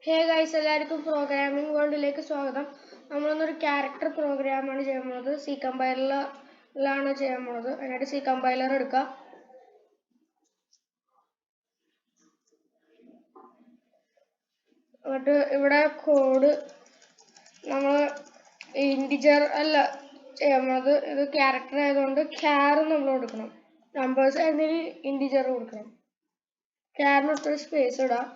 Hey guys, എല്ലാവർക്കും programming വേൾഡിലേക്ക് സ്വാഗതം. നമ്മളൊരു ക്യാരക്ടർ പ്രോഗ്രാമാണ് ചെയ്യാൻ പോകുന്നത്. സി കമ്പൈലറിലാണ് ചെയ്യാൻ പോകുന്നത്. അതിനായിട്ട് സി കമ്പൈലർ എടുക്കുക. എന്നിട്ട് ഇവിടെ കോഡ് നമ്മൾ ഇൻറ്റിജർ അല്ല ചെയ്യാൻ പോകുന്നത്. ഇത് ക്യാരക്ടർ ആയതുകൊണ്ട് ക്യാർ നമ്മൾ കൊടുക്കണം. നമ്പേഴ്സ് എന്നതിന് ഇൻറ്റിജർ കൊടുക്കണം. ക്യാറിനൊരു സ്പേസ് ഇടാം.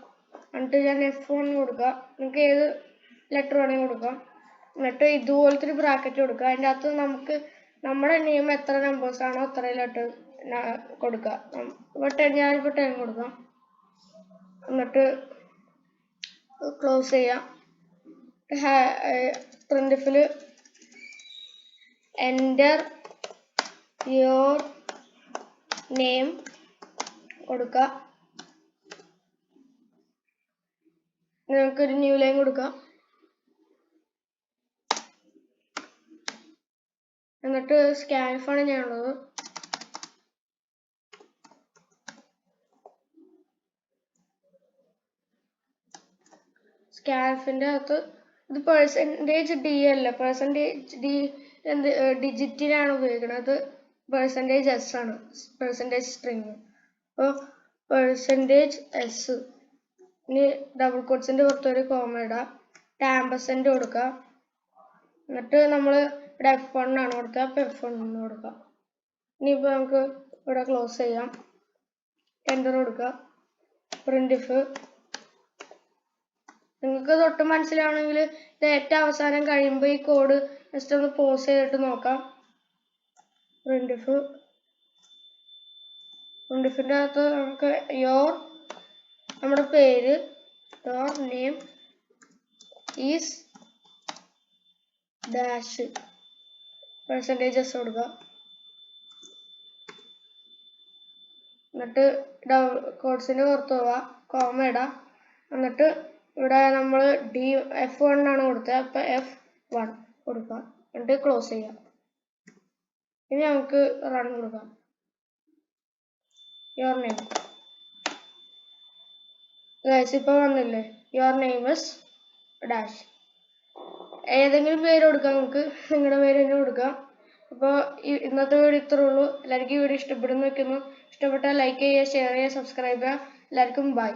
എന്നിട്ട് ഞാൻ F1 കൊടുക്കുക. നിങ്ങൾക്ക് ഏത് ലെറ്റർ വേണമെങ്കിൽ കൊടുക്കാം. എന്നിട്ട് ഇതുപോലത്തെ ഒരു ബ്രാക്കറ്റ് കൊടുക്കുക. അതിൻ്റെ അകത്ത് നമുക്ക് നമ്മുടെ നെയിം എത്ര നമ്പേഴ്സ് ആണോ അത്ര ലെറ്റർ കൊടുക്കുക. ഞാനിപ്പോൾ 10 കൊടുക്കാം. എന്നിട്ട് ക്ലോസ് ചെയ്യാം. പ്രിന്റിഫിൽ എൻ്റർ യുവർ നെയിം കൊടുക്കുക. നമുക്കൊരു ന്യൂ ലൈൻ കൊടുക്കാം. എന്നിട്ട് സ്കാൻഫാണ് ഞാനുള്ളത്. സ്കാൻഫിൻ്റെ അകത്ത് ഇത് %d അല്ല, %d ഡിജിറ്റിലാണ് ഉപയോഗിക്കുന്നത്. %s ആണ്, %string. അപ്പോൾ %s ഇനി ഡബിൾ കോട്ട്സിൻ്റെ പുറത്തൊരു കോമ ഇടാം. ആമ്പർസാൻഡ് കൊടുക്കുക. എന്നിട്ട് നമ്മൾ ഇവിടെ F1 ആണ് കൊടുക്കുക. അപ്പോൾ F1 കൊടുക്കുക. ഇനിയിപ്പോൾ നമുക്ക് ഇവിടെ ക്ലോസ് ചെയ്യാം. എൻ്റർ കൊടുക്കുക. പ്രിന്റിഫ് നിങ്ങൾക്ക് തൊട്ട് മനസ്സിലാവണമെങ്കിൽ ഇത് ഏറ്റവും അവസാനം കഴിയുമ്പോൾ ഈ കോഡ് ജസ്റ്റ് ഒന്ന് പോസ് ചെയ്തിട്ട് നോക്കാം. പ്രിന്റിഫിൻ്റെ അകത്ത് നമുക്ക് നമ്മുടെ പേര് your name is dash %s കൊടുക്കുക. എന്നിട്ട് കോഡ്സിൻ്റെ പുറത്ത് പോവാം, കോമ ഇടാം. എന്നിട്ട് ഇവിടെ നമ്മൾ F1 ആണ് കൊടുത്തത്. അപ്പോൾ F1 കൊടുക്കുക. എന്നിട്ട് ക്ലോസ് ചെയ്യാം. ഇനി നമുക്ക് റൺ കൊടുക്കാം. യുവർ നെയിം ഗൈസ് ഇപ്പോൾ വന്നില്ലേ, യുവർ നെയിം ഇസ് ഡാഷ്. ഏതെങ്കിലും പേര് കൊടുക്കാം, നമുക്ക് നിങ്ങളുടെ പേര് തന്നെ കൊടുക്കാം. അപ്പോൾ ഇന്നത്തെ വീഡിയോ ഇത്രേ ഉള്ളൂ. എല്ലാവർക്കും ഈ വീഡിയോ ഇഷ്ടപ്പെടുന്നു വെക്കുന്നു. ഇഷ്ടപ്പെട്ടാൽ ലൈക്ക് ചെയ്യുക, ഷെയർ ചെയ്യുക, സബ്സ്ക്രൈബ് ചെയ്യുക. എല്ലാവർക്കും ബൈ.